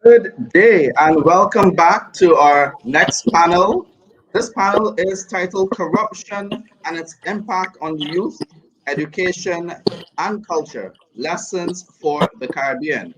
Good day and welcome back to our next panel. This panel is titled Corruption and its Impact on the Youth, Education and Culture, Lessons for the Caribbean.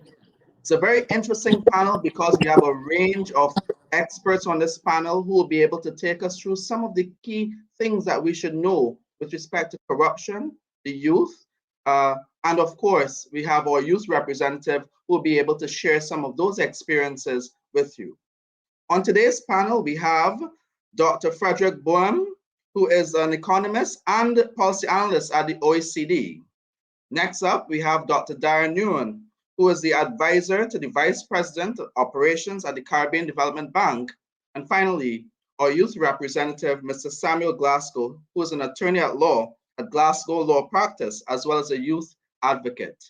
It's a very interesting panel because we have a range of experts on this panel who will be able to take us through some of the key things that we should know with respect to corruption, the youth, uh, and of course, we have our youth representative who will be able to share some of those experiences with you. On today's panel, we have Dr. Frederick Boehm, who is an economist and policy analyst at the OECD. Next up, we have Dr. Darran Newman, who is the advisor to the Vice President of Operations at the Caribbean Development Bank. And finally, our youth representative, Mr. Samuel Glasgow, who is an attorney at law at Glasgow Law Practice, as well as a youth advocate.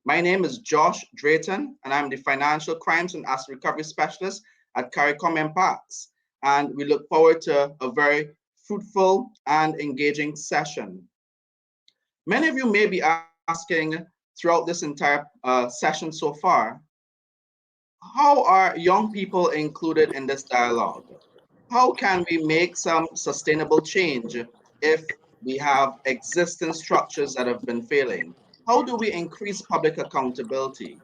My name is Josh Drayton, and I'm the Financial Crimes and Asset Recovery Specialist at CARICOM IMPACS. And we look forward to a very fruitful and engaging session. Many of you may be asking throughout this entire session so far, how are young people included in this dialogue? How can we make some sustainable change if we have existing structures that have been failing? How do we increase public accountability?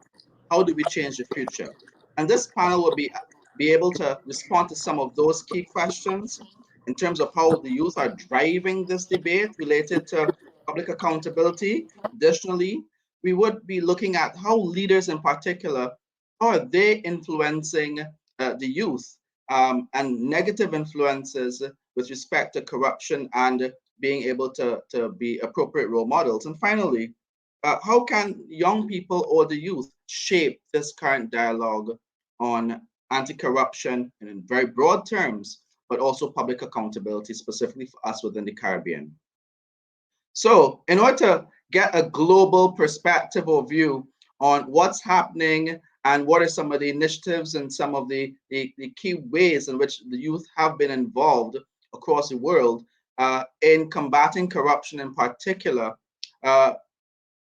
How do we change the future? And this panel will be able to respond to some of those key questions in terms of how the youth are driving this debate related to public accountability. Additionally, we would be looking at how leaders in particular, how are they influencing the youth and negative influences with respect to corruption and being able to be appropriate role models. And finally, how can young people or the youth shape this current dialogue on anti-corruption and in very broad terms, but also public accountability, specifically for us within the Caribbean? So in order to get a global perspective or view on what's happening and what are some of the initiatives and some of the key ways in which the youth have been involved across the world in combating corruption in particular,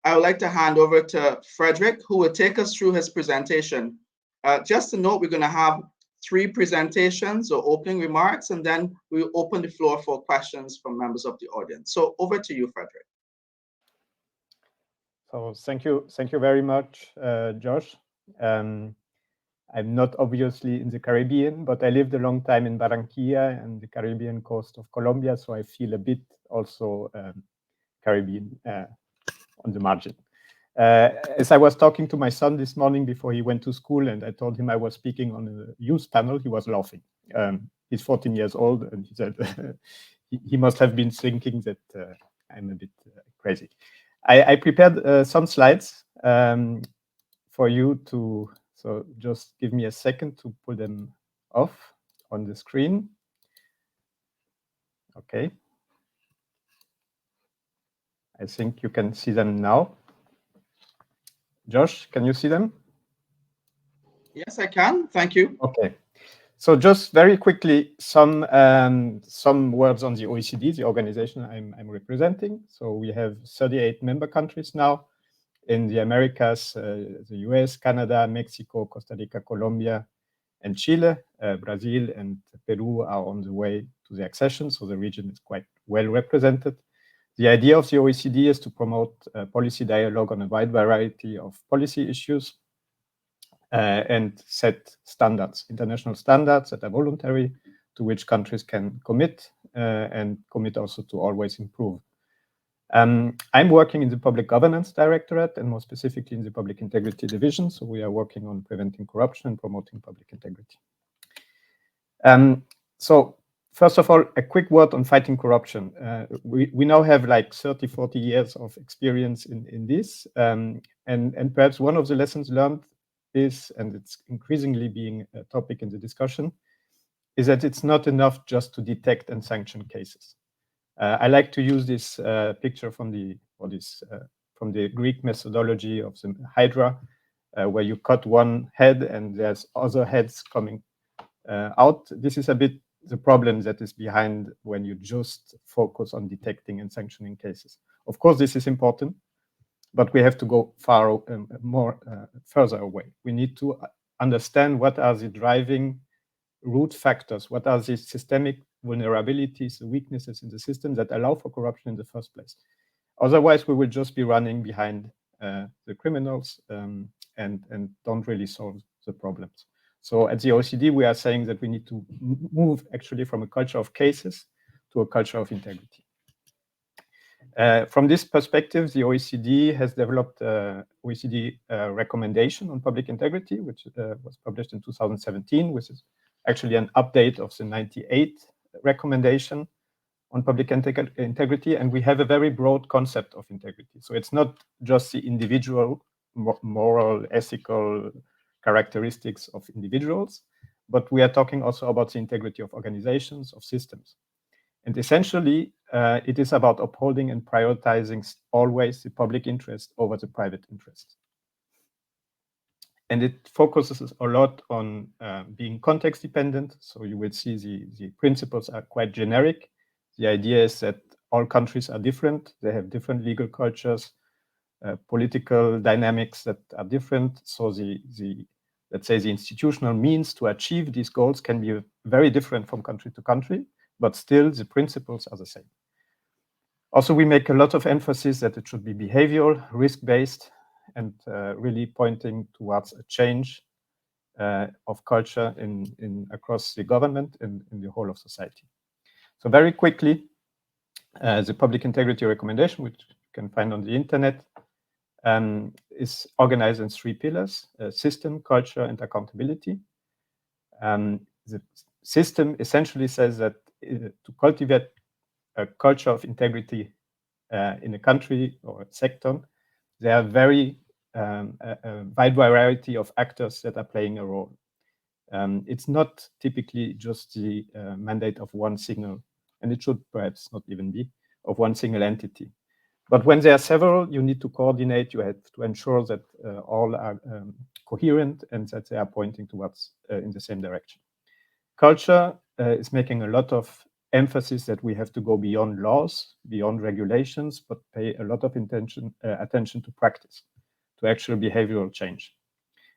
I would like to hand over to Frederick, who will take us through his presentation. Just to note, we're going to have 3 presentations or opening remarks, and then we'll open the floor for questions from members of the audience. So over to you, Frederick. So thank you very much, Josh. I'm not obviously in the Caribbean, but I lived a long time in Barranquilla and the Caribbean coast of Colombia, so I feel a bit also Caribbean on the margin. As I was talking to my son this morning before he went to school, and I told him I was speaking on a youth panel, he was laughing. He's 14 years old, and he said he must have been thinking that I'm a bit crazy. I prepared some slides for you to, so just give me a second to pull them off on the screen. Okay. I think you can see them now. Josh, can you see them? Yes, I can. Thank you. Okay. So just very quickly, some words on the OECD, the organization I'm representing. So we have 38 member countries now in the Americas, the US, Canada, Mexico, Costa Rica, Colombia, and Chile. Brazil and Peru are on the way to the accession, so the region is quite well represented. The idea of the OECD is to promote policy dialogue on a wide variety of policy issues and set standards, international standards that are voluntary, to which countries can commit and commit also to always improve. I'm working in the Public Governance Directorate and more specifically in the Public Integrity Division. So we are working on preventing corruption and promoting public integrity. So first of all, a quick word on fighting corruption. We now have like 30, 40 years of experience in this. And perhaps one of the lessons learned is, and it's increasingly being a topic in the discussion, is that it's not enough just to detect and sanction cases. I like to use this picture from the Greek methodology of the Hydra, where you cut one head and there's other heads coming out. This is a bit the problem that is behind when you just focus on detecting and sanctioning cases. Of course, this is important, but we have to go further away. We need to understand what are the driving root factors, what are the systemic vulnerabilities, the weaknesses in the system that allow for corruption in the first place. Otherwise, we will just be running behind the criminals and don't really solve the problems. So at the OECD, we are saying that we need to move actually from a culture of cases to a culture of integrity. From this perspective, the OECD has developed OECD recommendation on public integrity, which was published in 2017, which is actually an update of the 98 recommendation on public integrity. And we have a very broad concept of integrity. So it's not just the individual moral, ethical characteristics of individuals, but we are talking also about the integrity of organizations, of systems. And essentially, it is about upholding and prioritizing always the public interest over the private interest. And it focuses a lot on being context dependent. So you will see the principles are quite generic. The idea is that all countries are different. They have different legal cultures, political dynamics that are different. So let's say the institutional means to achieve these goals can be very different from country to country, but still the principles are the same. Also, we make a lot of emphasis that it should be behavioral, risk-based, and really pointing towards a change of culture across the government and in the whole of society. So very quickly, the public integrity recommendation, which you can find on the internet, is organized in 3 pillars: system, culture, and accountability. The system essentially says that to cultivate a culture of integrity in a country or a sector, there are very a wide variety of actors that are playing a role. It's not typically just the mandate of one single, and it should perhaps not even be, of one single entity. But when there are several, you need to coordinate, you have to ensure that all are coherent and that they are pointing towards in the same direction. Culture is making a lot of emphasis that we have to go beyond laws, beyond regulations, but pay a lot of attention to practice, to actual behavioral change.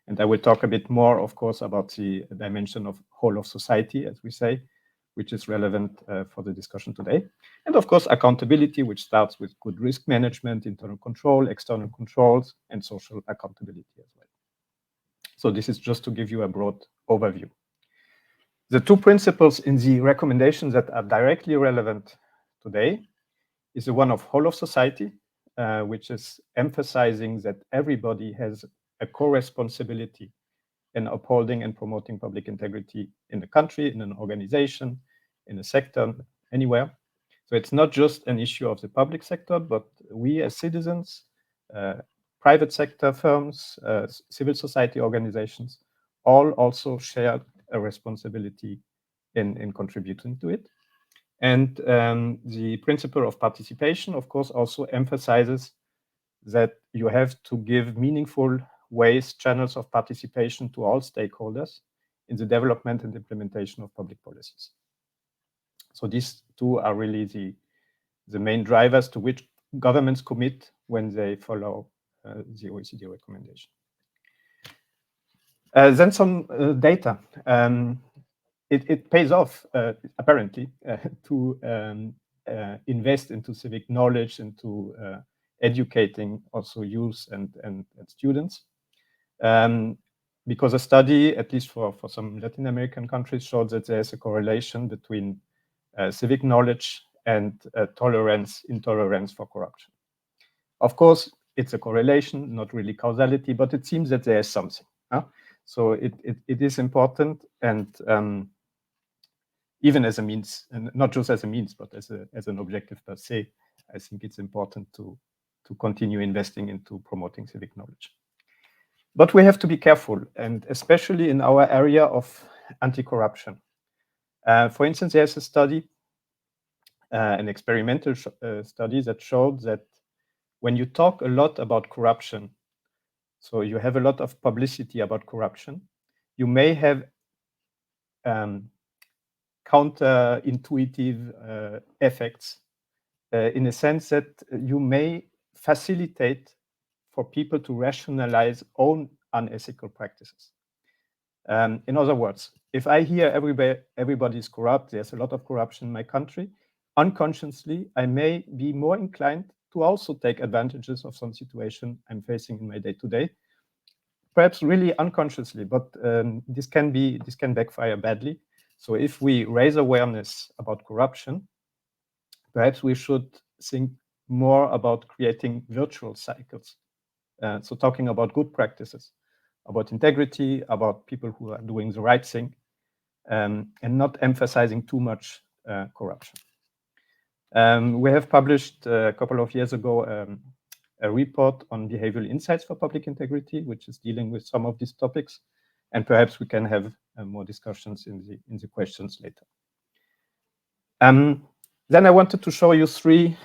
And I will talk a bit more, of course, about the dimension of whole of society, as we say, which is relevant for the discussion today. And of course, accountability, which starts with good risk management, internal control, external controls, and social accountability as well. So this is just to give you a broad overview. The 2 principles in the recommendations that are directly relevant today is the one of whole of society, which is emphasizing that everybody has a co-responsibility in upholding and promoting public integrity in the country, in an organization, in a sector, anywhere. So it's not just an issue of the public sector, but we as citizens, private sector firms, civil society organizations, all also share a responsibility in contributing to it. And the principle of participation, of course, also emphasizes that you have to give meaningful ways, channels of participation to all stakeholders in the development and implementation of public policies. So these 2 are really the main drivers to which governments commit when they follow the OECD recommendation. Then some data. It pays off, apparently, to invest into civic knowledge, into educating also youth and students. Because a study, at least for some Latin American countries, showed that there's a correlation between civic knowledge and intolerance for corruption. Of course, it's a correlation, not really causality, but it seems that there is something. So it is important, and even as a means, and not just as a means, but as an objective per se, I think it's important to continue investing into promoting civic knowledge. But we have to be careful, and especially in our area of anti-corruption. For instance, there's a study, an experimental study that showed that when you talk a lot about corruption, so you have a lot of publicity about corruption, you may have counterintuitive effects in a sense that you may facilitate for people to rationalize own unethical practices. In other words, if I hear everybody's corrupt, there's a lot of corruption in my country, unconsciously, I may be more inclined to also take advantages of some situation I'm facing in my day-to-day, perhaps really unconsciously, but this can backfire badly. So if we raise awareness about corruption, perhaps we should think more about creating virtual cycles. So talking about good practices, about integrity, about people who are doing the right thing, and not emphasizing too much corruption. We have published a couple of years ago a report on behavioral insights for public integrity, which is dealing with some of these topics, and perhaps we can have more discussions in the questions later. Then I wanted to show you 3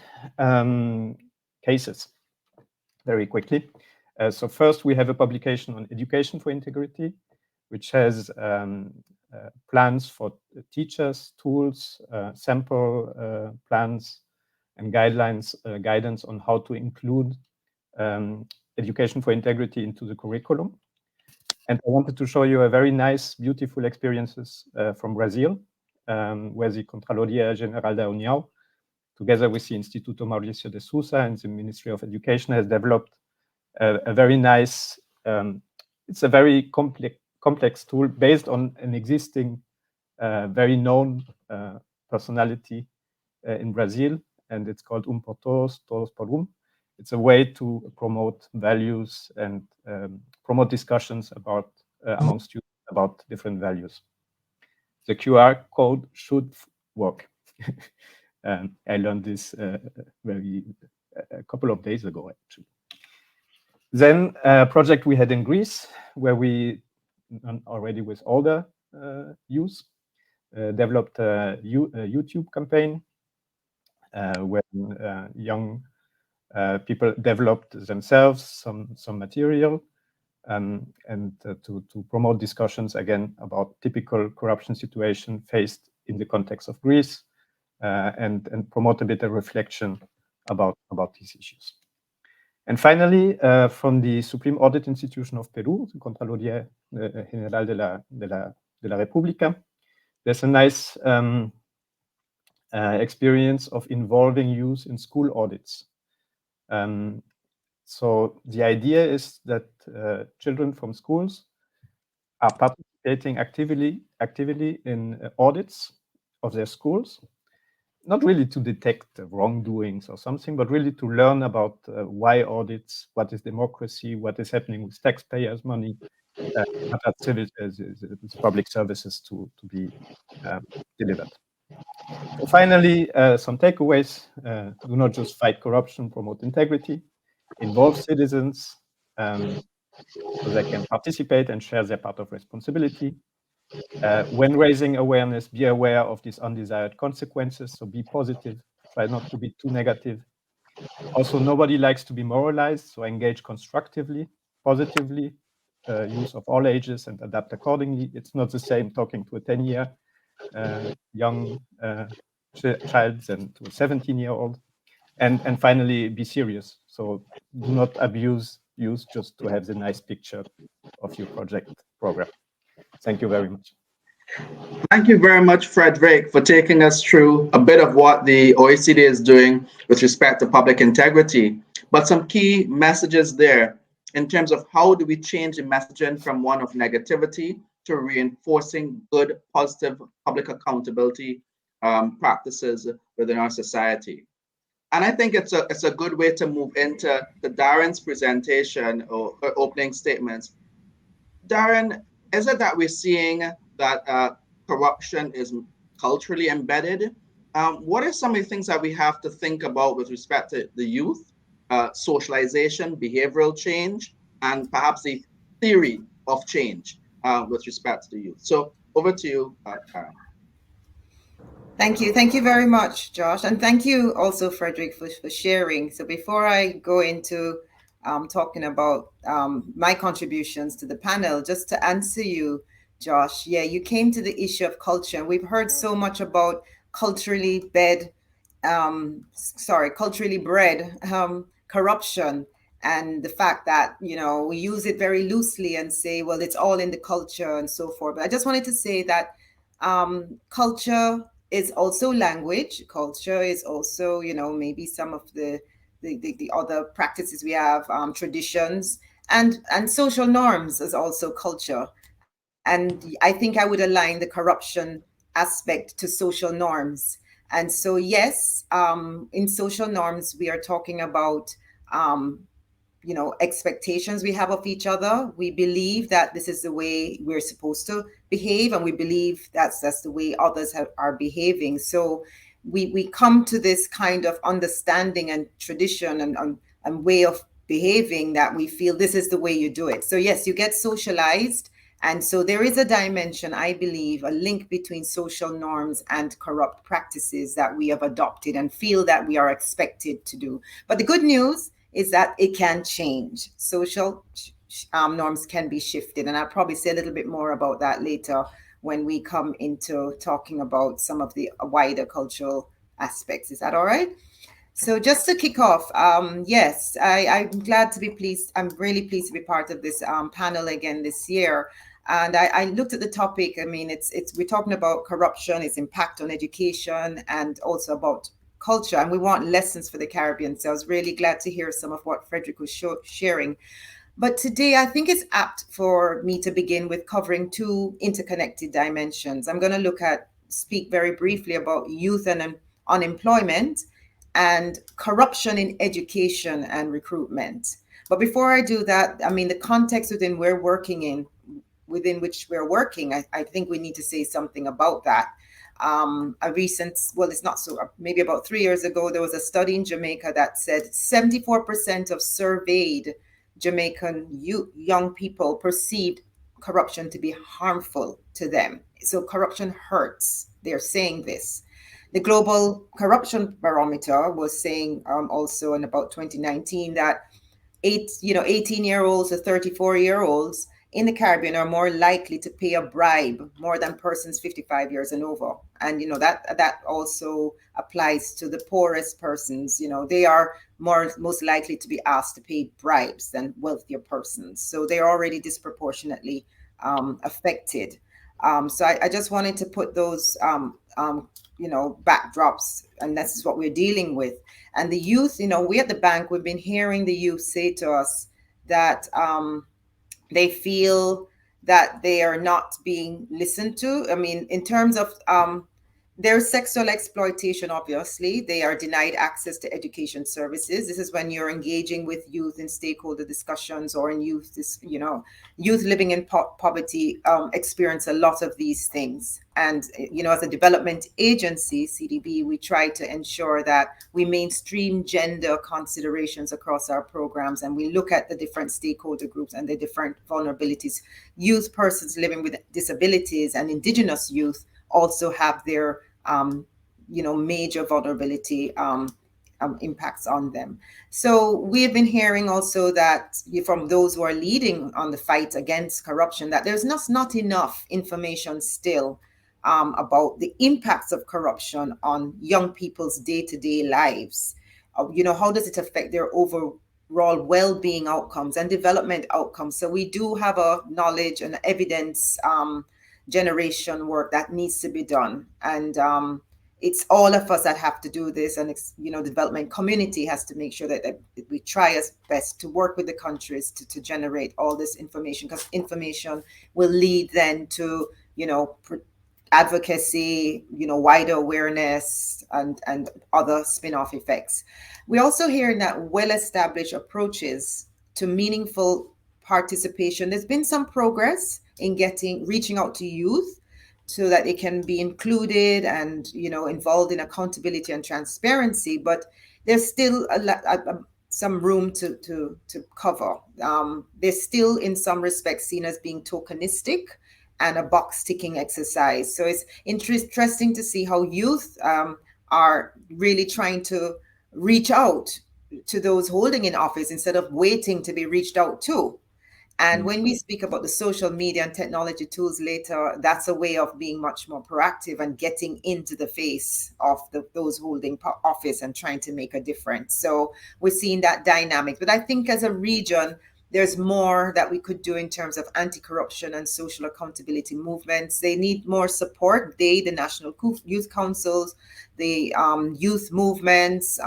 cases very quickly. So first, we have a publication on education for integrity, which has plans for teachers, tools, sample plans, and guidance on how to include education for integrity into the curriculum. And I wanted to show you a very nice, beautiful experiences from Brazil, where the Contraloria Geral da União, together with the Instituto Mauricio de Sousa and the Ministry of Education, has developed a very nice, it's a very complex tool based on an existing, very known personality in Brazil, and it's called por Todos, Todos por It's a way to promote values and promote discussions about among students about different values. The QR code should work. I learned this a couple of days ago, actually. Then a project we had in Greece, where we, already with older youth, developed a YouTube campaign where young people developed themselves some material and to promote discussions again about typical corruption situation faced in the context of Greece, and promote a bit of reflection about these issues. And finally, from the Supreme Audit Institution of Peru, the Contraloría General de la República, there's a nice experience of involving youth in school audits. So the idea is that children from schools are participating actively in audits of their schools, not really to detect wrongdoings or something, but really to learn about why audits, what is democracy, what is happening with taxpayers' money, what are public services to be delivered. So finally, some takeaways: do not just fight corruption, promote integrity, involve citizens so they can participate and share their part of responsibility. When raising awareness, be aware of these undesired consequences, so be positive, try not to be too negative. Also, nobody likes to be moralized, so engage constructively, positively, use of all ages, and adapt accordingly. It's not the same talking to a 10-year young child than to a 17-year-old. And finally, be serious. So do not abuse youth just to have the nice picture of your project program. Thank you very much. Thank you very much, Frederick, for taking us through a bit of what the OECD is doing with respect to public integrity, but some key messages there in terms of how do we change the messaging from one of negativity to reinforcing good, positive public accountability practices within our society. And I think it's a good way to move into the Darran's presentation or her opening statements. Darran, is it that we're seeing that corruption is culturally embedded? What are some of the things that we have to think about with respect to the youth, socialization, behavioral change, and perhaps the theory of change with respect to the youth? So over to you, Darran. Thank you. Thank you very much, Josh. And thank you also, Frederick, for sharing. So before I go into talking about my contributions to the panel, just to answer you, Josh, yeah, you came to the issue of culture. And we've heard so much about culturally bred corruption. and the fact that, you know, we use it very loosely and say, well, it's all in the culture and so forth. But I just wanted to say that culture is also language. Culture is also, you know, maybe some of the other practices we have, traditions, and social norms is also culture. And I think I would align the corruption aspect to social norms. And so, yes, in social norms, we are talking about, you know, expectations we have of each other. We believe that this is the way we're supposed to behave, and we believe that's the way others are behaving. So we come to this kind of understanding and tradition and way of behaving that we feel this is the way you do it. So yes, you get socialized. And so there is a dimension, I believe, a link between social norms and corrupt practices that we have adopted and feel that we are expected to do. But the good news is that it can change. Social norms can be shifted. And I'll probably say a little bit more about that later when we come into talking about some of the wider cultural aspects. Is that all right? So just to kick off, yes, I'm glad to be pleased. I'm really pleased to be part of this panel again this year. And I looked at the topic. I mean, we're talking about corruption, its impact on education, and also about culture. And we want lessons for the Caribbean. So I was really glad to hear some of what Frederick was sharing. But today, I think it's apt for me to begin with covering two interconnected dimensions. I'm going to speak very briefly about youth and unemployment, and corruption in education and recruitment. But before I do that, I mean, the context within which we're working, I think we need to say something about that. It's not so, maybe about 3 years ago, there was a study in Jamaica that said 74% of surveyed Jamaican young people perceived corruption to be harmful to them. So corruption hurts. They're saying this. The Global Corruption Barometer was saying also in about 2019 that 18-year-olds to 34-year-olds in the Caribbean are more likely to pay a bribe more than persons 55 years and over. And, you know, that also applies to the poorest persons. You know, they are most likely to be asked to pay bribes than wealthier persons. So they're already disproportionately affected. So I just wanted to put those backdrops, and this is what we're dealing with. And the youth, you know, we at the bank, we've been hearing the youth say to us that they feel that they are not being listened to. I mean, in terms of there's sexual exploitation, obviously. They are denied access to education services. This is when you're engaging with youth in stakeholder discussions or in youth living in poverty experience a lot of these things. And, you know, as a development agency, CDB, we try to ensure that we mainstream gender considerations across our programs, and we look at the different stakeholder groups and the different vulnerabilities. Youth, persons living with disabilities, and Indigenous youth also have their major vulnerability impacts on them. So we have been hearing also that from those who are leading on the fight against corruption, that there's not enough information still about the impacts of corruption on young people's day-to-day lives. How does it affect their overall well-being outcomes and development outcomes? So we do have a knowledge and evidence generation work that needs to be done, and it's all of us that have to do this, and the development community has to make sure that we try as best to work with the countries to generate all this information, because information will lead then to advocacy, wider awareness, and other spin-off effects. We also hear that well-established approaches to meaningful participation. There's been some progress in reaching out to youth so that they can be included and involved in accountability and transparency, but there's still some room to cover. They're still in some respects seen as being tokenistic and a box ticking exercise. So it's interesting to see how youth are really trying to reach out to those holding in office instead of waiting to be reached out to. And when we speak about the social media and technology tools later, that's a way of being much more proactive and getting into the face of those holding office and trying to make a difference. So we're seeing that dynamic. But I think as a region, there's more that we could do in terms of anti-corruption and social accountability movements. They need more support. The National Youth Councils, the youth movements,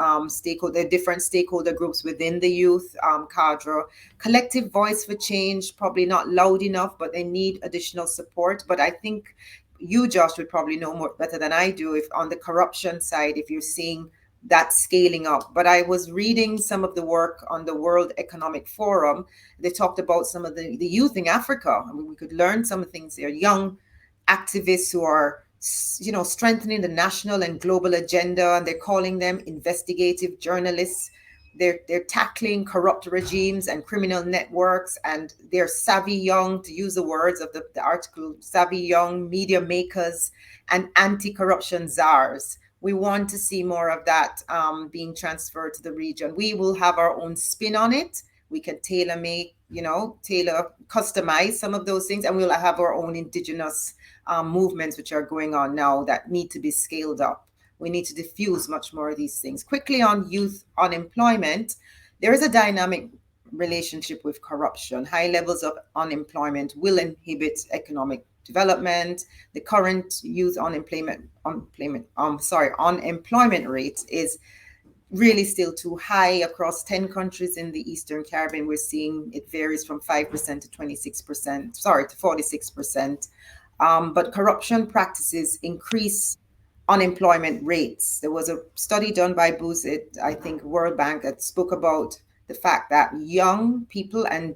different stakeholder groups within the youth cadre, collective voice for change, probably not loud enough, but they need additional support. But I think you, Josh, would probably know more better than I do if on the corruption side, if you're seeing that scaling up. But I was reading some of the work on the World Economic Forum. They talked about some of the youth in Africa. I mean, we could learn some of the things. They're young activists who are, strengthening the national and global agenda, and they're calling them investigative journalists. They're tackling corrupt regimes and criminal networks, and they're savvy young, to use the words of the article, savvy young media makers and anti-corruption czars. We want to see more of that being transferred to the region. We will have our own spin on it. We can customize some of those things, and we'll have our own indigenous movements which are going on now that need to be scaled up. We need to diffuse much more of these things. Quickly on youth unemployment, there is a dynamic relationship with corruption. High levels of unemployment will inhibit economic development. The current youth unemployment rate is really still too high across 10 countries in the Eastern Caribbean. We're seeing it varies from 5% to 46%. But corruption practices increase unemployment rates. There was a study done by Buzit, I think World Bank, that spoke about the fact that young people and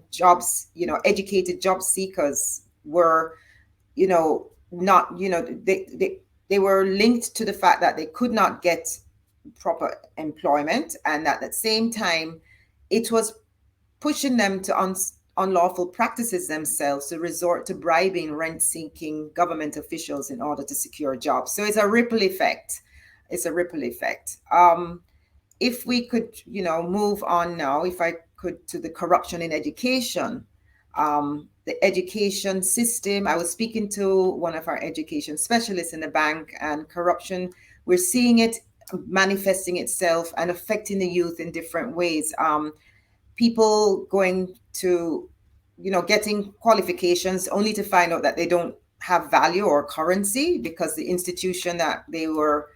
educated job seekers were, they were linked to the fact that they could not get proper employment, and at the same time, it was pushing them to unlawful practices themselves, to resort to bribing, rent-seeking government officials in order to secure jobs. So it's a ripple effect. If we could, move on now, if I could, to the corruption in education. The education system, I was speaking to one of our education specialists in the bank, and corruption, we're seeing it manifesting itself and affecting the youth in different ways. People going to, getting qualifications only to find out that they don't have value or currency because the institution that they were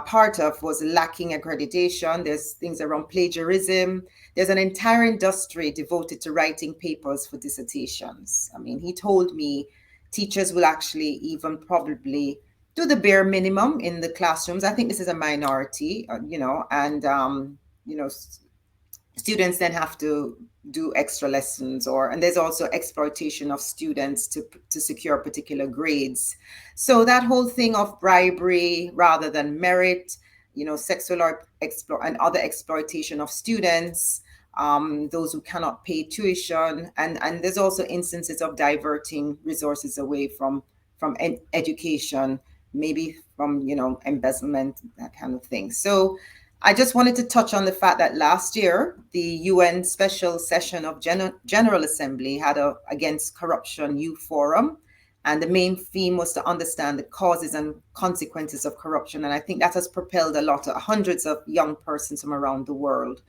part of was lacking accreditation. There's things around plagiarism. There's an entire industry devoted to writing papers for dissertations. I mean, he told me teachers will actually even probably do the bare minimum in the classrooms. I think this is a minority, students then have to do extra lessons, and there's also exploitation of students to secure particular grades. So that whole thing of bribery rather than merit, sexual and other exploitation of students, those who cannot pay tuition, and there's also instances of diverting resources away from education, maybe from embezzlement, that kind of thing. So I just wanted to touch on the fact that last year, the UN Special Session of General Assembly had a Against Corruption Youth Forum, and the main theme was to understand the causes and consequences of corruption. And I think that has propelled a lot of hundreds of young persons from around the world.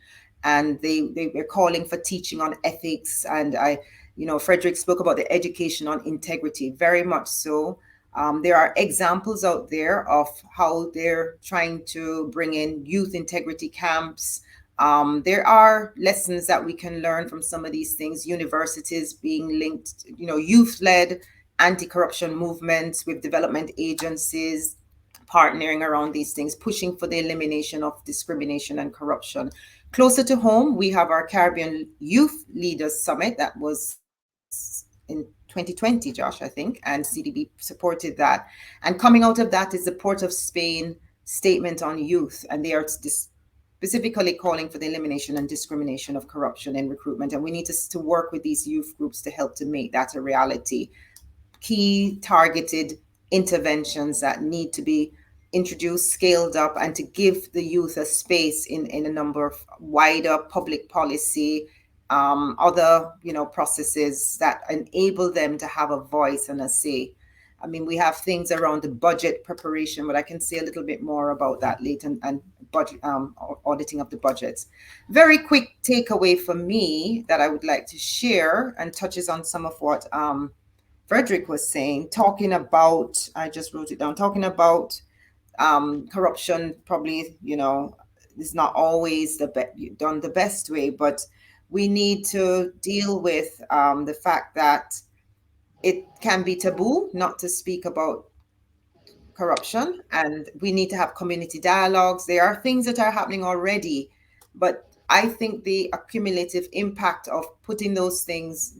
And they were calling for teaching on ethics. And Frederick spoke about the education on integrity, very much so. There are examples out there of how they're trying to bring in youth integrity camps. There are lessons that we can learn from some of these things, universities being linked, youth-led anti-corruption movements with development agencies, partnering around these things, pushing for the elimination of discrimination and corruption. Closer to home, we have our Caribbean Youth Leaders Summit that was in 2020, Josh, I think, and CDB supported that. And coming out of that is the Port of Spain statement on youth, and they are specifically calling for the elimination and discrimination of corruption in recruitment. And we need to work with these youth groups to help to make that a reality. Key targeted interventions that need to be introduced, scaled up, and to give the youth a space in a number of wider public policy other, processes that enable them to have a voice and a say. I mean, we have things around the budget preparation, but I can say a little bit more about that later, and budget auditing of the budgets. Very quick takeaway for me that I would like to share, and touches on some of what Frederick was saying, talking about, I just wrote it down, talking about corruption probably, is not always done the best way, but we need to deal with the fact that it can be taboo not to speak about corruption, and we need to have community dialogues. There are things that are happening already, but I think the accumulative impact of putting those things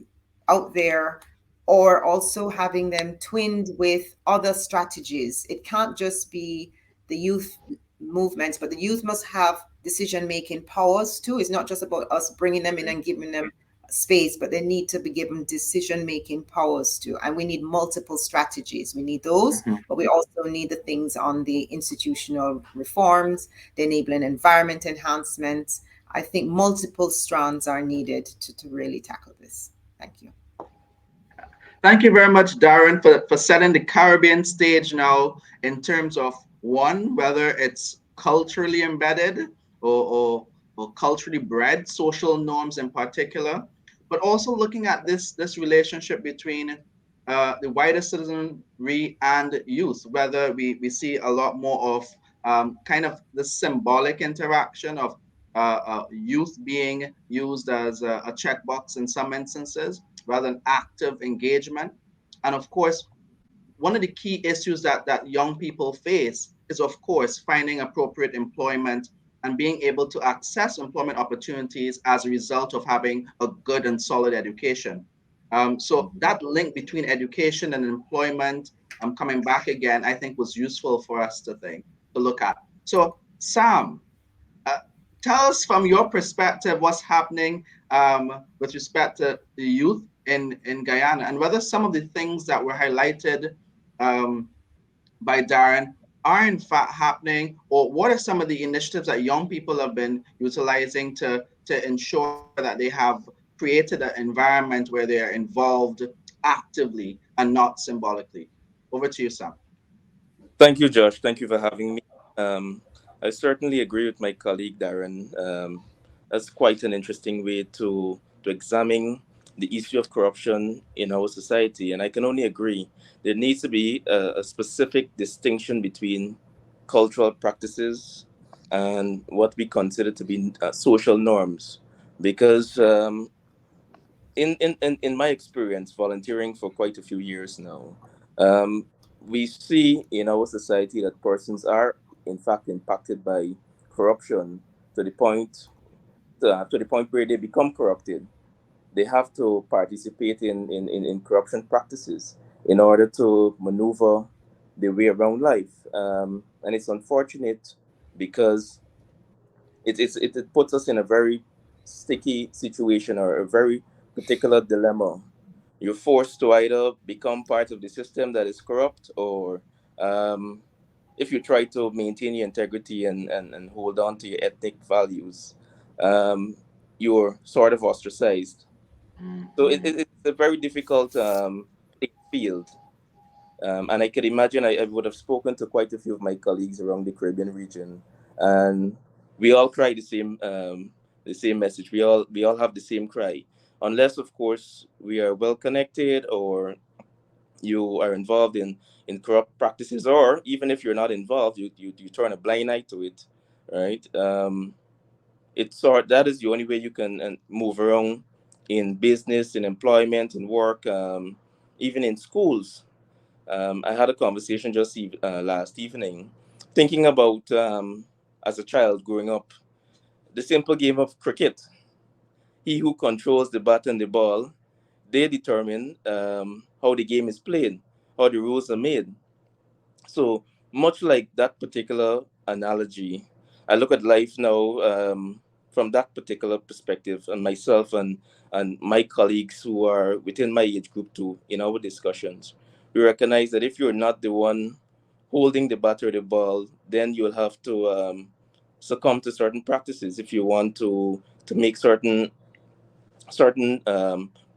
out there, or also having them twinned with other strategies. It can't just be the youth movements, but the youth must have decision-making powers too. It's not just about us bringing them in and giving them space, but they need to be given decision-making powers too. And we need multiple strategies. We need those, but we also need the things on the institutional reforms, the enabling environment enhancements. I think multiple strands are needed to really tackle this. Thank you. Thank you very much, Darran, for setting the Caribbean stage now in terms of, one, whether it's culturally embedded or culturally bred, social norms in particular, but also looking at this relationship between the wider citizenry and youth, whether we see a lot more of kind of the symbolic interaction of youth being used as a checkbox in some instances, rather than active engagement. And of course, one of the key issues that young people face is, of course, finding appropriate employment and being able to access employment opportunities as a result of having a good and solid education. So that link between education and employment, coming back again, I think was useful for us to look at. So Sam, uh, tell us from your perspective what's happening with respect to the youth in Guyana, and whether some of the things that were highlighted um, by Darran are in fact happening, or what are some of the initiatives that young people have been utilizing to ensure that they have created an environment where they are involved actively and not symbolically. Over to you, Sam. Thank you, Josh. Thank you for having me. Um, I certainly agree with my colleague Darren. That's quite an interesting way to examine the issue of corruption in our society, and I can only agree. There needs to be a specific distinction between cultural practices and what we consider to be social norms, because in my experience volunteering for quite a few years now, um, we see in our society that persons are in fact impacted by corruption to the point where they become corrupted. They have to participate in corruption practices in order to maneuver their way around life. And it's unfortunate because it puts us in a very sticky situation, or a very particular dilemma. You're forced to either become part of the system that is corrupt, or um, if you try to maintain your integrity and hold on to your ethnic values, um, you're sort of ostracized. So Mhm. it's a very difficult field. And I could imagine I would have spoken to quite a few of my colleagues around the Caribbean region, and we all cry the same message. We all have the same cry, unless of course we are well connected, or you are involved in corrupt practices, or even if you're not involved, you turn a blind eye to it, right? That is the only way you can move around in business, in employment, in work, even in schools. I had a conversation just last evening, thinking about as a child growing up, the simple game of cricket. He who controls the bat and the ball, they determine how the game is played, how the rules are made. So much like that particular analogy, I look at life now from that particular perspective, and myself and my colleagues who are within my age group too, in our discussions, we recognize that if you're not the one holding the bat or the ball, then you'll have to succumb to certain practices if you want to make certain certain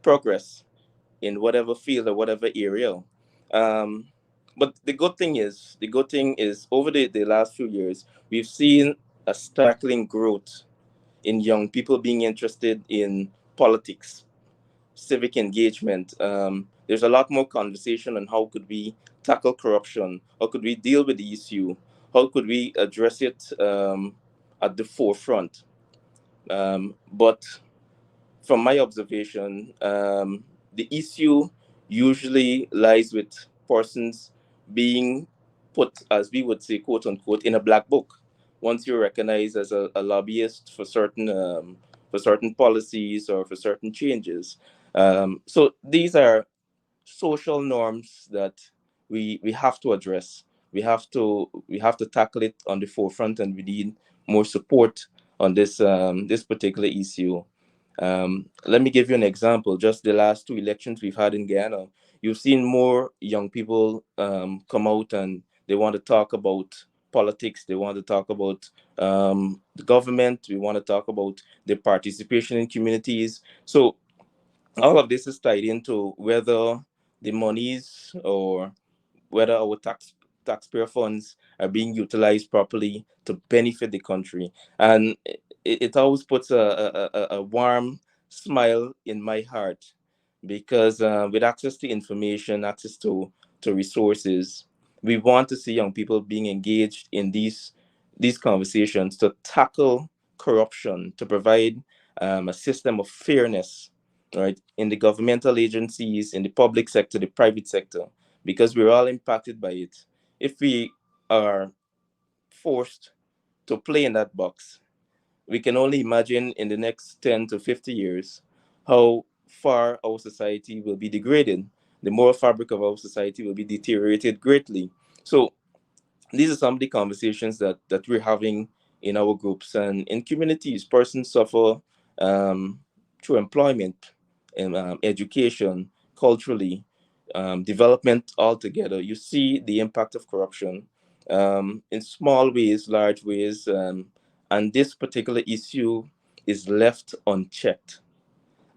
progress in whatever field or whatever area. Um, but the good thing is over the last few years, we've seen a startling growth in young people being interested in politics, civic engagement. There's a lot more conversation on how could we tackle corruption, how could we deal with the issue, how could we address it at the forefront. But from my observation, the issue usually lies with persons being put, as we would say, quote unquote, in a black book. Once you're recognized as a lobbyist for certain policies or for certain changes, so these are social norms that we have to address. We have to tackle it on the forefront, and we need more support on this particular issue. Let me give you an example. Just the last two elections we've had in Guyana, you've seen more young people come out and they want to talk about politics. They want to talk about the government. We want to talk about the participation in communities. So all of this is tied into whether the monies or whether our taxpayer funds are being utilized properly to benefit the country. And it always puts a warm smile in my heart because with access to information, access to resources, we want to see young people being engaged in these conversations to tackle corruption, to provide a system of fairness, right, in the governmental agencies, in the public sector, the private sector, because we're all impacted by it. If we are forced to play in that box, we can only imagine in the next 10 to 50 years how far our society will be degraded. The moral fabric of our society will be deteriorated greatly. So these are some of the conversations that we're having in our groups and in communities. Persons suffer um, through employment and education, culturally, development altogether. You see the impact of corruption in small ways, large ways, and this particular issue is left unchecked.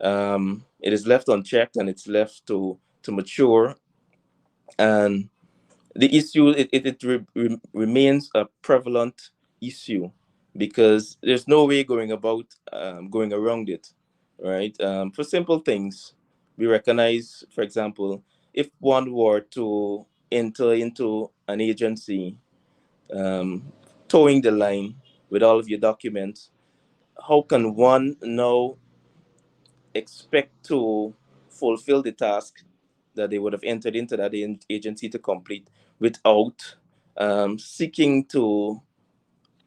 It is left unchecked, and it's left to mature, and the issue remains a prevalent issue because there's no way going around it, right? For simple things, we recognize, for example, if one were to enter into an agency, um, towing the line with all of your documents, how can one now expect to fulfill the task that they would have entered into that agency to complete without seeking to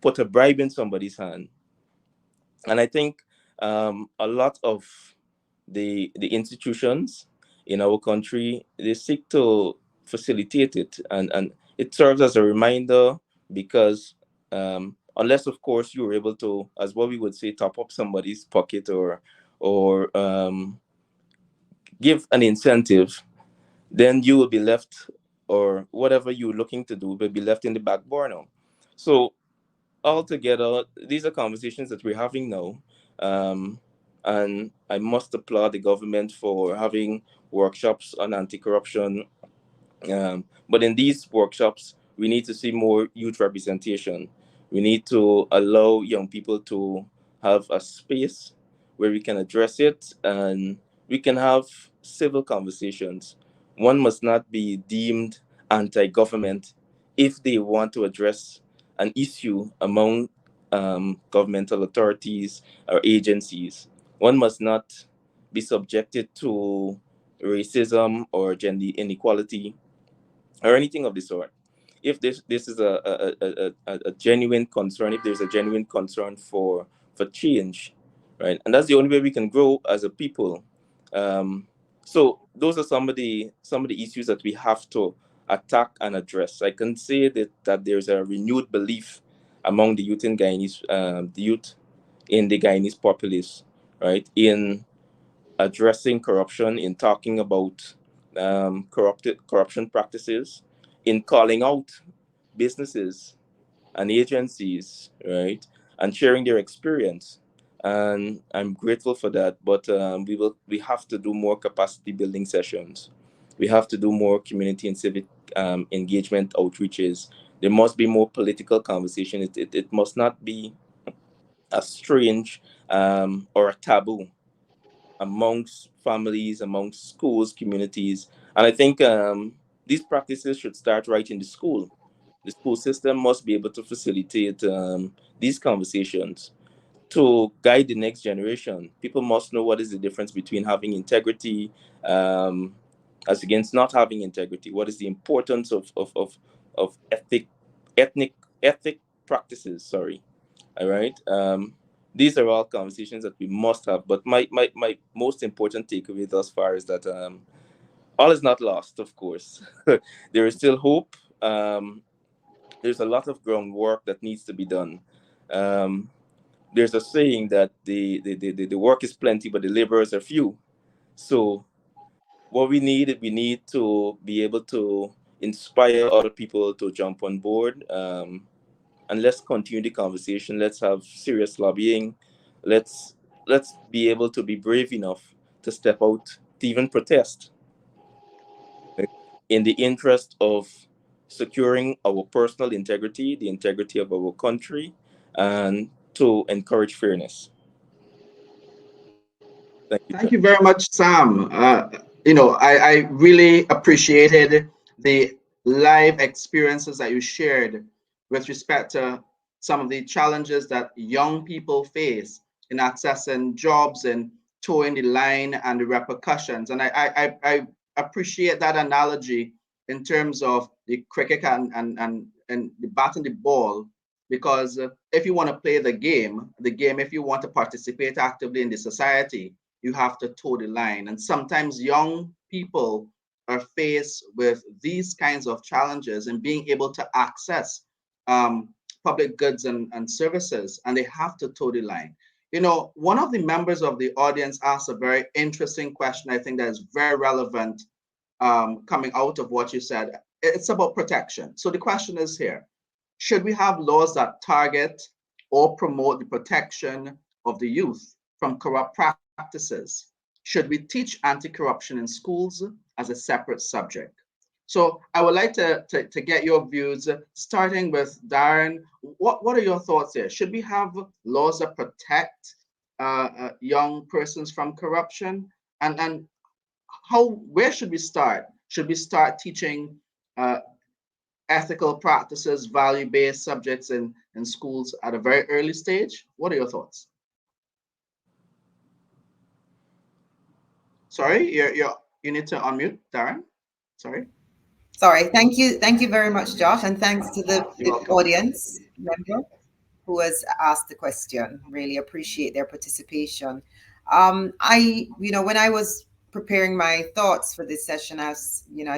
put a bribe in somebody's hand? And I think a lot of the institutions in our country, they seek to facilitate it, and it serves as a reminder because unless of course you're able to, as what we would say, top up somebody's pocket or give an incentive, then you will be left, or whatever you're looking to do will be left in the back burner. So altogether, these are conversations that we're having now. Um, and I must applaud the government for having workshops on anti-corruption, but in these workshops, we need to see more youth representation. We need to allow young people to have a space where we can address it and we can have civil conversations. One must not be deemed anti government if they want to address an issue among governmental authorities or agencies. One must not be subjected to racism or gender inequality or anything of the sort. If this is a genuine concern, if there's a genuine concern for change, right, and that's the only way we can grow as a people. So those are some of the issues that we have to attack and address. I can say that there's a renewed belief among the youth in Guyanese, the youth in the Guyanese populace, right, in addressing corruption, in talking about corruption practices, in calling out businesses and agencies, right, and sharing their experience. and I'm grateful for that. But we have to do more capacity building sessions. We have to do more community and civic engagement outreaches. There must be more political conversation. It must not be a strange or a taboo amongst families, amongst schools, communities. And I think these practices should start right in the school. The school system must be able to facilitate these conversations to guide the next generation. People must know what is the difference between having integrity as against not having integrity. What is the importance of ethnic ethic practices? Sorry. All right. These are all conversations that we must have. But my most important takeaway thus far is that all is not lost, of course. There is still hope. There's a lot of groundwork that needs to be done. Um, there's a saying that the work is plenty, but the laborers are few. So what we need to be able to inspire other people to jump on board. And let's continue the conversation. Let's have serious lobbying. Let's let's be able to be brave enough to step out to even protest, right, in the interest of securing our personal integrity, the integrity of our country, and to encourage fairness. Thank you, Thank John. you very much, Sam. I really appreciated the live experiences that you shared with respect to some of the challenges that young people face in accessing jobs and towing the line and the repercussions. And I appreciate that analogy in terms of the cricket and the batting the ball, because if you want to play the game, if you want to participate actively in the society, you have to toe the line. And sometimes young people are faced with these kinds of challenges and being able to access um, public goods and services, and they have to toe the line. One of the members of the audience asked a very interesting question, I think that is very relevant, coming out of what you said. It's about protection. So the question is here: should we have laws that target or promote the protection of the youth from corrupt practices? Should we teach anti-corruption in schools as a separate subject? So I would like to get your views, starting with Darran. What are your thoughts here? Should we have laws that protect young persons from corruption? And where should we start? Should we start teaching uh, ethical practices, value-based subjects in schools at a very early stage? What are your thoughts? Sorry, you need to unmute, Darran. Sorry. Sorry, thank you very much, Josh, and thanks to You're the welcome. audience member who has asked the question. Really appreciate their participation. When I was preparing my thoughts for this session, I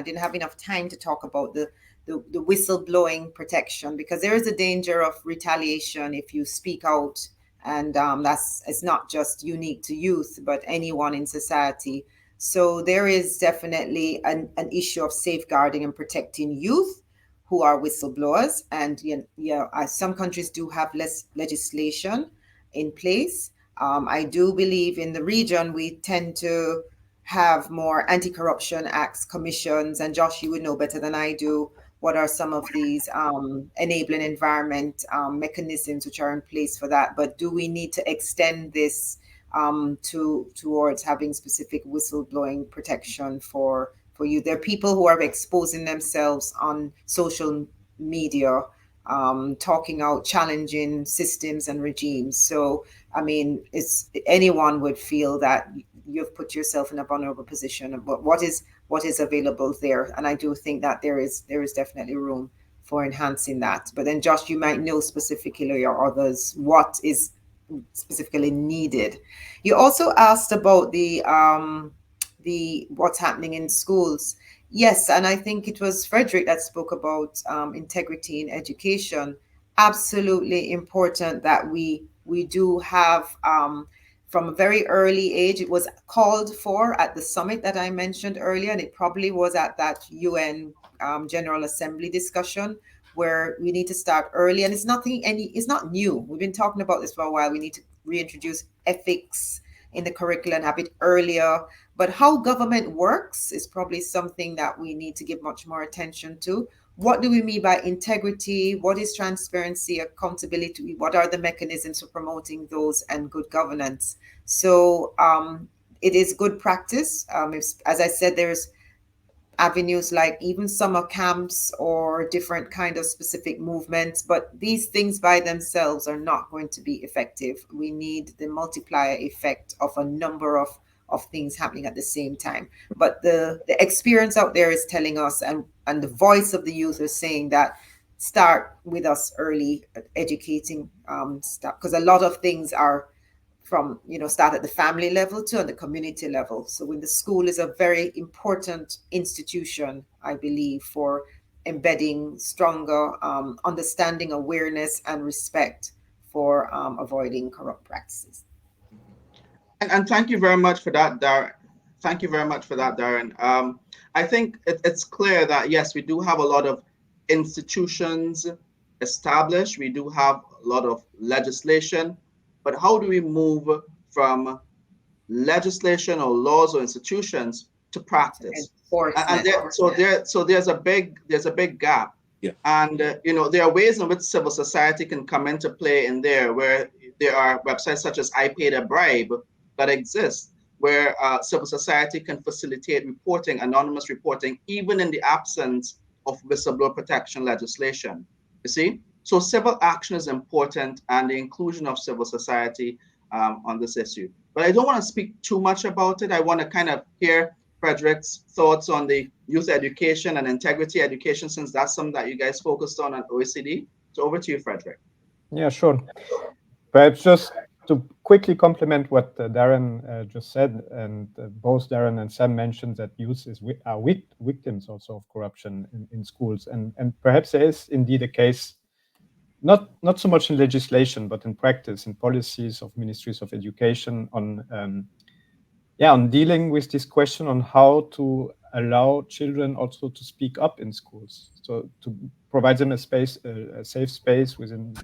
didn't have enough time to talk about the whistleblowing protection, because there is a danger of retaliation if you speak out, and it's not just unique to youth, but anyone in society. So there is definitely an issue of safeguarding and protecting youth who are whistleblowers. And some countries do have less legislation in place. I do believe in the region we tend to have more anti-corruption acts, commissions, and Josh, you would know better than I do what are some of these enabling environment mechanisms which are in place for that. But do we need to extend this towards having specific whistleblowing protection for you? There are people who are exposing themselves on social media, talking out, challenging systems and regimes. So, I mean, anyone would feel that you've put yourself in a vulnerable position. But what is available there? And I do think that there is definitely room for enhancing that. But then, Josh, you might know specifically, or others, what is specifically needed. You also asked about the what's happening in schools. Yes, and I think it was Frederick that spoke about integrity in education. Absolutely important that we do have from a very early age. It was called for at the summit that I mentioned earlier, and it probably was at that UN General Assembly discussion, where we need to start early. And it's not new. We've been talking about this for a while. We reintroduce ethics in the curriculum, have it earlier. But how government works is probably something that we need to give much more attention to. What do we mean by integrity? What is transparency, accountability? What are the mechanisms for promoting those and good governance? So it is good practice. As I said, there's avenues like even summer camps or different kind of specific movements, but these things by themselves are not going to be effective. We need the multiplier effect of a number of things happening at the same time. But the experience out there is telling us, and the voice of the youth is saying that start with us early, educating, because a lot of things are from, start at the family level to the community level. So when the school is a very important institution, I believe, for embedding stronger understanding, awareness, and respect for avoiding corrupt practices. And thank you very much for that, Darran. Thank you very much for that, Darran. I think it's clear that, yes, we do have a lot of institutions established. We do have a lot of legislation. But how do we move from legislation or laws or institutions to practice? And there's a big gap. Yeah. And there are ways in which civil society can come into play in there, where there are websites such as I Paid a Bribe that exist, where civil society can facilitate reporting, anonymous reporting, even in the absence of whistleblower protection legislation. You see? So civil action is important, and the inclusion of civil society on this issue. But I don't want to speak too much about it. I want to kind of hear Frederick's thoughts on the youth education and integrity education, since that's something that you guys focused on at OECD. So over to you, Frederick. Yeah, sure. Perhaps just to quickly complement what Darran just said, and both Darran and Sam mentioned that youth are victims also of corruption in schools. And perhaps there is indeed a case, not so much in legislation, but in practice, in policies of ministries of education on dealing with this question on how to allow children also to speak up in schools. So to provide them a safe space within,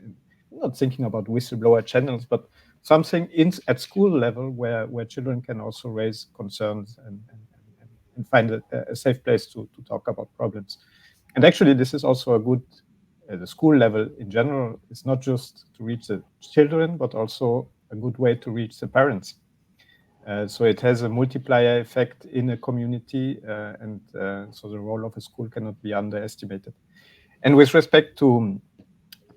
not thinking about whistleblower channels, but something at school level where children can also raise concerns and find a safe place to talk about problems. And actually, this is also a good, at the school level in general, it's not just to reach the children, but also a good way to reach the parents. So it has a multiplier effect in a community, and so the role of a school cannot be underestimated. And with respect to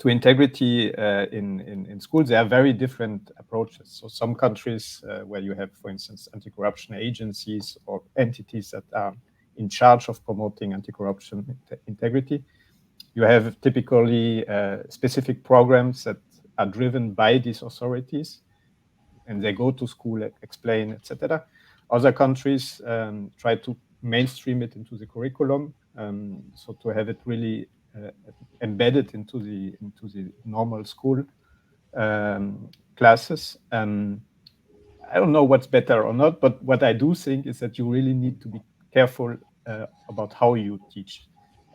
integrity in schools, there are very different approaches. So some countries where you have, for instance, anti-corruption agencies or entities that are in charge of promoting anti-corruption integrity, you have typically specific programs that are driven by these authorities, and they go to school, explain, etc. Other countries try to mainstream it into the curriculum, so to have it really embedded into the normal school classes. I don't know what's better or not, but what I do think is that you really need to be careful about how you teach.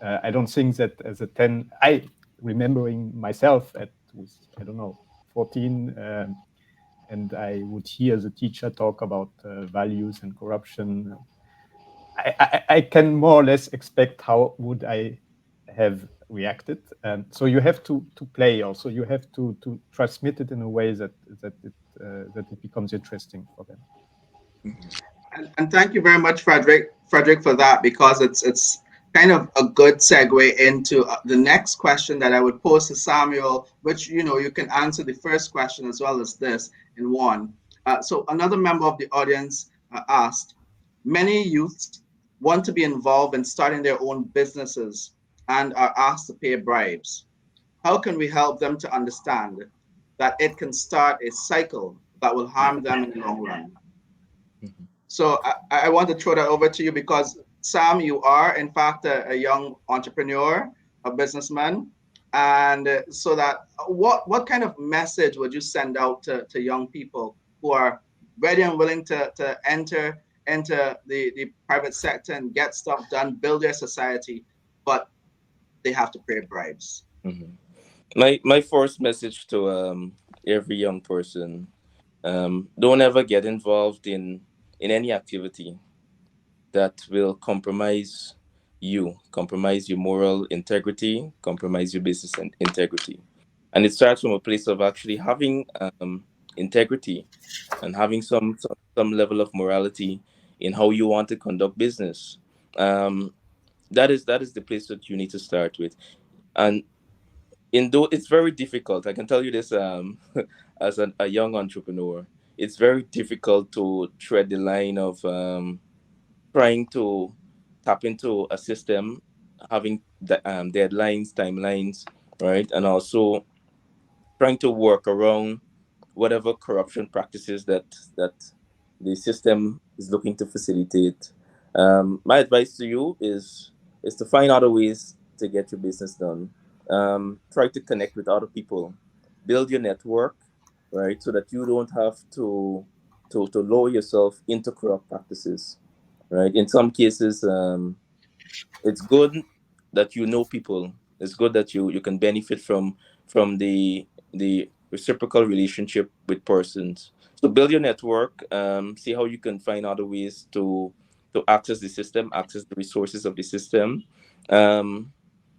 I don't think that as a 10, remembering myself with 14, and I would hear the teacher talk about values and corruption. I can more or less expect how would I have reacted. So you have to play also. You have to transmit it in a way that it becomes interesting for them. And thank you very much, Frederick, for that, because it's kind of a good segue into the next question that I would pose to Samuel, which you can answer the first question as well as this in one. So another member of the audience asked, many youths want to be involved in starting their own businesses and are asked to pay bribes. How can we help them to understand that it can start a cycle that will harm them in the long run? Mm-hmm. So I want to throw that over to you, because Sam, you are in fact a young entrepreneur, a businessman, and so that what kind of message would you send out to young people who are ready and willing to enter into the private sector and get stuff done, build their society, but they have to pay bribes? Mm-hmm. My first message to every young person Don't ever get involved in any activity that will compromise your moral integrity, compromise your business integrity. And it starts from a place of actually having integrity and having some level of morality in how you want to conduct business. Um, that is the place that you need to start with. And in though it's very difficult, I can tell you this as a young entrepreneur, it's very difficult to tread the line of trying to tap into a system, having deadlines, timelines, right, and also trying to work around whatever corruption practices that the system is looking to facilitate. My advice to you is to find other ways to get your business done. Try to connect with other people, build your network, right, so that you don't have to lower yourself into corrupt practices, right. In some cases, it's good that you know people. It's good that you can benefit from the reciprocal relationship with persons. So build your network. See how you can find other ways to access the system, access the resources of the system. Um,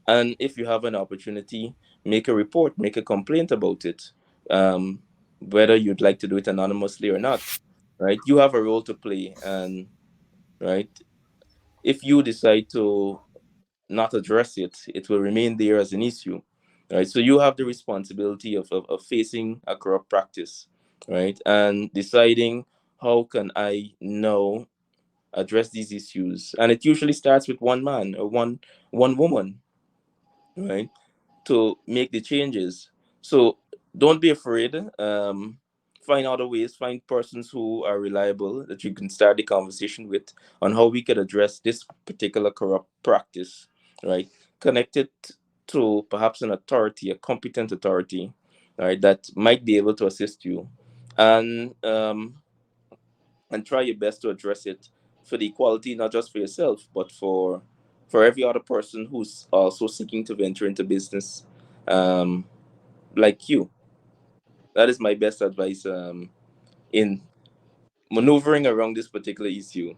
and if you have an opportunity, make a report, make a complaint about it. Um, Whether you'd like to do it anonymously or not, right? You have a role to play, and right, if you decide to not address it, it will remain there as an issue, right? So you have the responsibility of facing a corrupt practice, right? And deciding how can I now address these issues. And it usually starts with one man or one woman, right? To make the changes. So don't be afraid. Find other ways, find persons who are reliable that you can start the conversation with on how we could address this particular corrupt practice, right? Connect it to perhaps an authority, a competent authority, right, that might be able to assist you. And try your best to address it for the equality, not just for yourself, but for every other person who's also seeking to venture into business, um, like you. That is my best advice in maneuvering around this particular issue.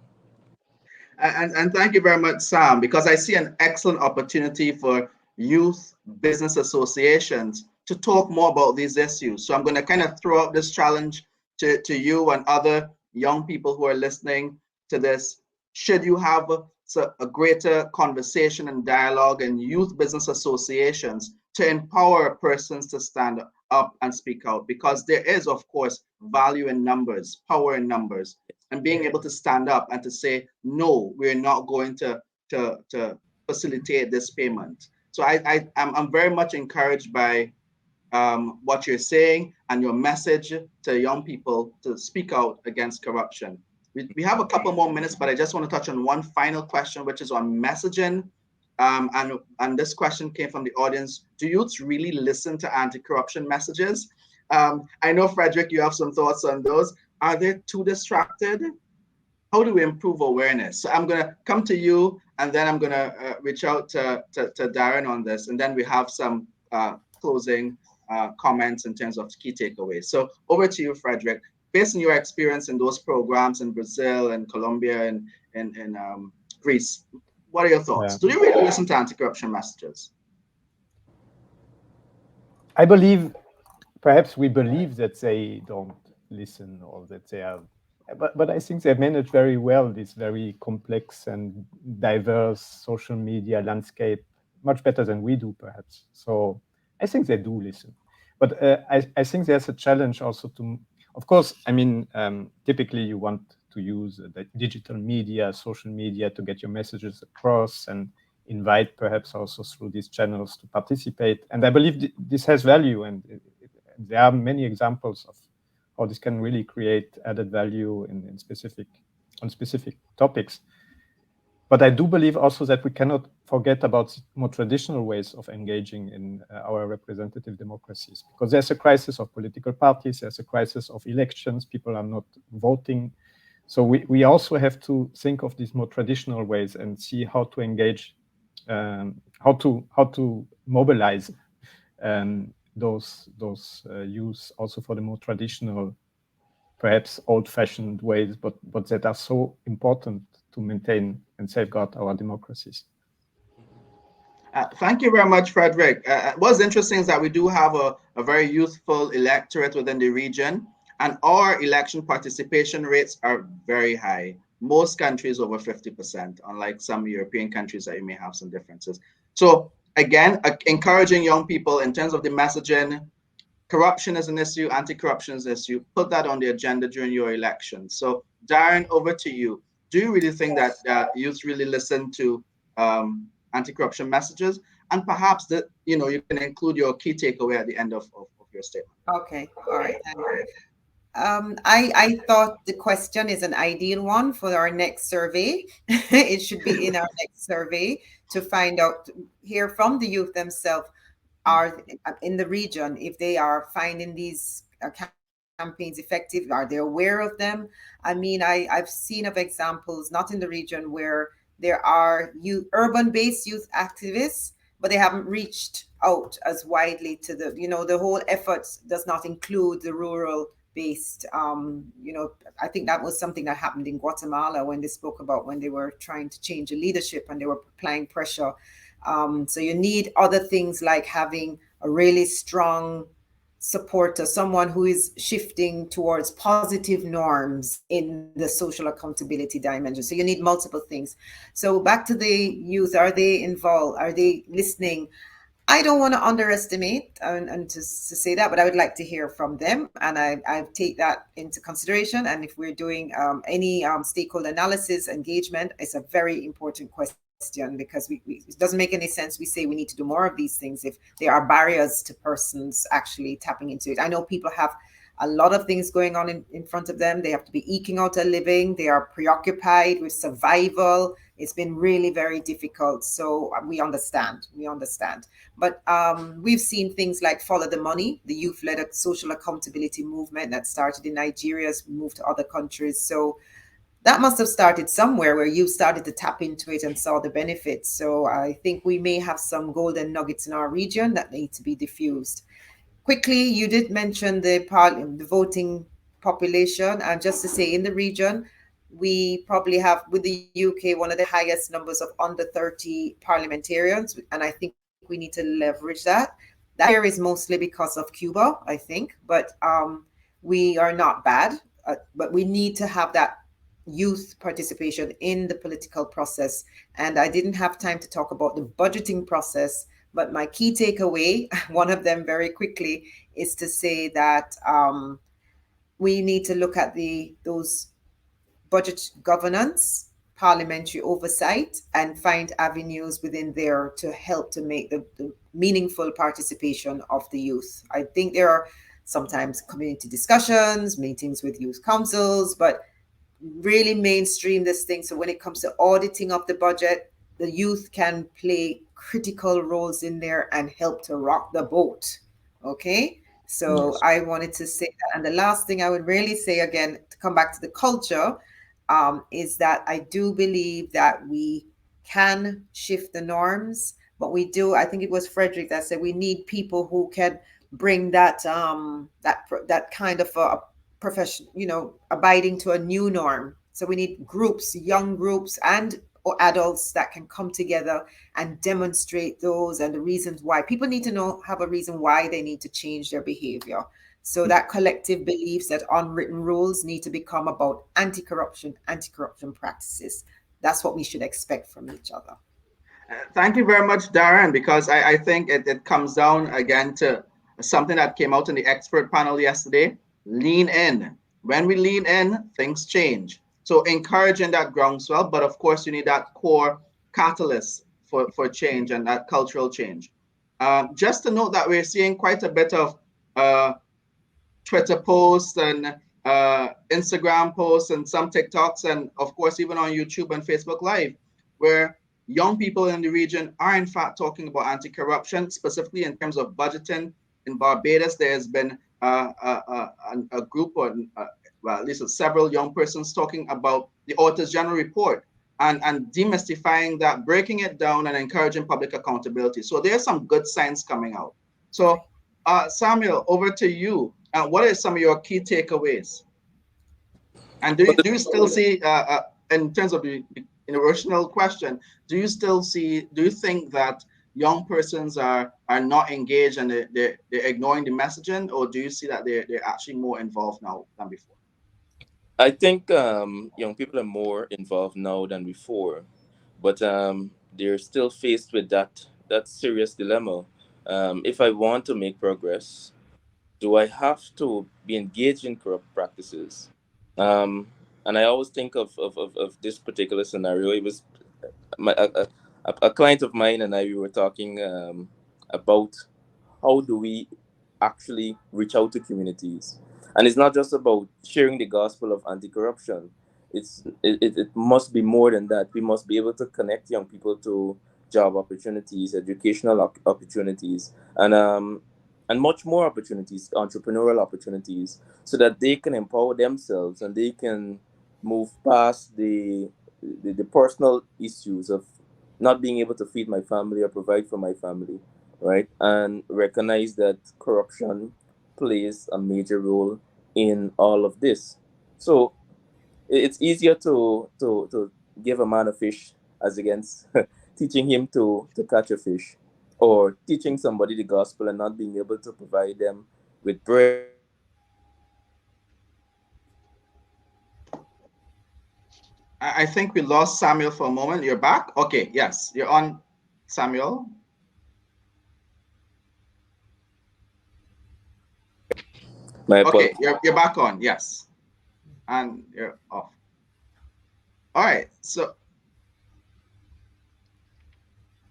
And thank you very much, Sam, because I see an excellent opportunity for youth business associations to talk more about these issues. So I'm going to kind of throw out this challenge to you and other young people who are listening to this. Should you have a greater conversation and dialogue in youth business associations to empower persons to stand up and speak out? Because there is, of course, value in numbers, power in numbers, and being able to stand up and to say, no, we're not going to facilitate this payment. So I'm very much encouraged by what you're saying and your message to young people to speak out against corruption. We have a couple more minutes, but I just want to touch on one final question, which is on messaging. And this question came from the audience. Do youths really listen to anti-corruption messages? I know, Frederick, you have some thoughts on those. Are they too distracted? How do we improve awareness? So I'm going to come to you, and then I'm going to reach out to Darran on this, and then we have some closing comments in terms of key takeaways. So over to you, Frederick. Based on your experience in those programs in Brazil and Colombia and Greece, what are your thoughts? Do you really listen to anti-corruption messages? I believe, perhaps we believe that they don't listen or that they are, but I think they manage very well this very complex and diverse social media landscape, much better than we do, perhaps. So I think they do listen. But I think there's a challenge also to, of course, I mean, typically you want to use the digital media, social media to get your messages across and invite perhaps also through these channels to participate. And I believe this has value, and there are many examples of how this can really create added value on specific topics. But I do believe also that we cannot forget about more traditional ways of engaging in our representative democracies, because there's a crisis of political parties, there's a crisis of elections, people are not voting. So we also have to think of these more traditional ways and see how to engage, how to mobilize those youth also for the more traditional perhaps old-fashioned ways, but that are so important to maintain and safeguard our democracies. Thank you very much, Frederick. What's interesting is that we do have a very youthful electorate within the region, and our election participation rates are very high. Most countries over 50%, unlike some European countries that you may have some differences. So again, encouraging young people in terms of the messaging, corruption is an issue, anti-corruption is an issue, put that on the agenda during your election. So Darran, over to you. Do you really think that youth really listen to anti-corruption messages? And perhaps that you can include your key takeaway at the end of your statement. Okay, all right. I thought the question is an ideal one for our next survey. It should be in our next survey to find out, hear from the youth themselves, are in the region, if they are finding these campaigns effective, are they aware of them? I mean, I've seen of examples, not in the region, where there are urban-based youth activists, but they haven't reached out as widely to the whole effort does not include the rural-based. I think that was something that happened in Guatemala when they spoke about when they were trying to change the leadership and they were applying pressure. So you need other things like having a really strong supporter, someone who is shifting towards positive norms in the social accountability dimension. So you need multiple things. So back to the youth, are they involved? Are they listening? I don't want to underestimate and to say that, but I would like to hear from them. And I take that into consideration. And if we're doing any stakeholder analysis engagement, it's a very important question, because it doesn't make any sense we say we need to do more of these things if there are barriers to persons actually tapping into it. I know people have a lot of things going on in front of them. They have to be eking out a living. They are preoccupied with survival. It's been really very difficult. So we understand. But we've seen things like Follow the Money, the youth-led social accountability movement that started in Nigeria, has moved to other countries. So that must have started somewhere where you started to tap into it and saw the benefits. So I think we may have some golden nuggets in our region that need to be diffused. Quickly, you did mention the voting population. And just to say, in the region, we probably have, with the UK, one of the highest numbers of under 30 parliamentarians. And I think we need to leverage that. That here is mostly because of Cuba, I think. But we are not bad. But we need to have that youth participation in the political process. And I didn't have time to talk about the budgeting process, but my key takeaway, one of them very quickly, is to say that we need to look at those budget governance, parliamentary oversight, and find avenues within there to help to make the meaningful participation of the youth. I think there are sometimes community discussions, meetings with youth councils, but really mainstream this thing. So when it comes to auditing of the budget, the youth can play critical roles in there and help to rock the boat. Okay. So yes. I wanted to say that. And the last thing I would really say, again, to come back to the culture, is that I do believe that we can shift the norms, but we do, I think it was Frederick that said, we need people who can bring that that kind of a profession, abiding to a new norm. So we need groups, young groups and adults that can come together and demonstrate those and the reasons why. People need to have a reason why they need to change their behavior. So that collective beliefs, that unwritten rules need to become about anti-corruption practices. That's what we should expect from each other. Thank you very much, Darran, because I think it comes down again to something that came out in the expert panel yesterday. Lean in. When we lean in, things change. So encouraging that groundswell, but of course you need that core catalyst for change and that cultural change. Just to note that we're seeing quite a bit of Twitter posts and Instagram posts and some TikToks, and of course even on YouTube and Facebook Live, where young people in the region are in fact talking about anti-corruption, specifically in terms of budgeting. In Barbados, there has been a group, or well, at least several young persons talking about the Auditor General report and demystifying that, breaking it down and encouraging public accountability. So there's some good signs coming out. So Samuel, over to you. What are some of your key takeaways? And do you still see, in terms of the original question, do you think that young persons are not engaged and they're ignoring the messaging, or do you see that they're actually more involved now than before? I think young people are more involved now than before, but they're still faced with that serious dilemma. If I want to make progress, do I have to be engaged in corrupt practices? Um, and I always think of this particular scenario. It was a client of mine and I, we were talking about how do we actually reach out to communities. And it's not just about sharing the gospel of anti-corruption. It must be more than that. We must be able to connect young people to job opportunities, educational opportunities, and much more opportunities, entrepreneurial opportunities, so that they can empower themselves and they can move past the personal issues of not being able to feed my family or provide for my family, right? And recognize that corruption plays a major role in all of this. So it's easier to give a man a fish as against teaching him to catch a fish, or teaching somebody the gospel and not being able to provide them with bread or I think we lost Samuel for a moment. You're back? Okay, yes, you're on, Samuel. my Okay, apologies. you're back on, yes. And you're off. All right, so,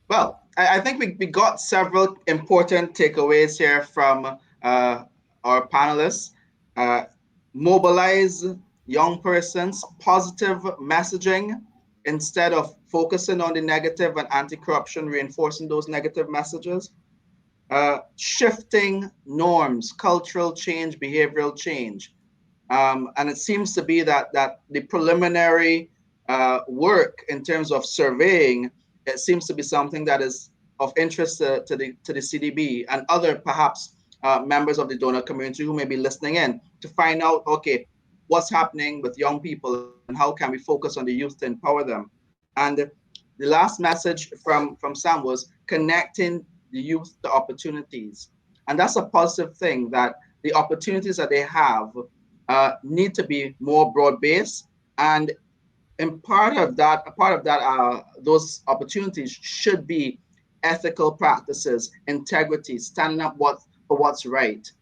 well, I think we got several important takeaways here from our panelists. Uh, Mobilize young persons, positive messaging instead of focusing on the negative, and anti-corruption reinforcing those negative messages. Shifting norms, cultural change, behavioral change. And it seems to be that the preliminary work in terms of surveying, it seems to be something that is of interest to the CDB and other perhaps members of the donor community who may be listening in, to find out, okay, what's happening with young people and how can we focus on the youth to empower them. And the last message from Sam was connecting the youth to opportunities. And that's a positive thing, that the opportunities that they have need to be more broad-based, and in part of that, those opportunities should be ethical practices, integrity, standing up for what's right.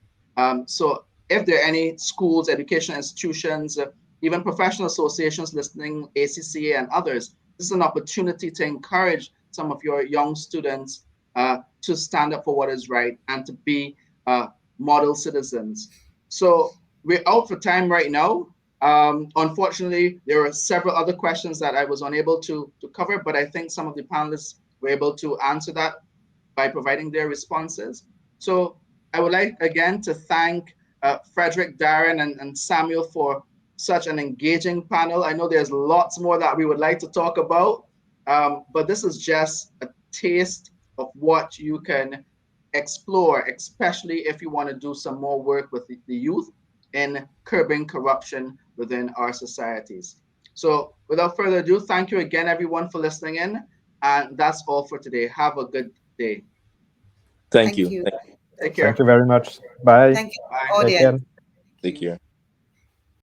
So if there are any schools, educational institutions, even professional associations listening, ACCA and others, this is an opportunity to encourage some of your young students to stand up for what is right and to be model citizens. So we're out for time right now. Unfortunately, there are several other questions that I was unable to cover, but I think some of the panelists were able to answer that by providing their responses. So I would like again to thank Frederick, Darran, and Samuel for such an engaging panel. I know there's lots more that we would like to talk about, but this is just a taste of what you can explore, especially if you want to do some more work with the youth in curbing corruption within our societies. So without further ado, thank you again, everyone, for listening in. And that's all for today. Have a good day. Thank Thank you. you. Take Thank care. you very much. Bye. Thank you, Bye. Take audience. care. Thank Take you. care.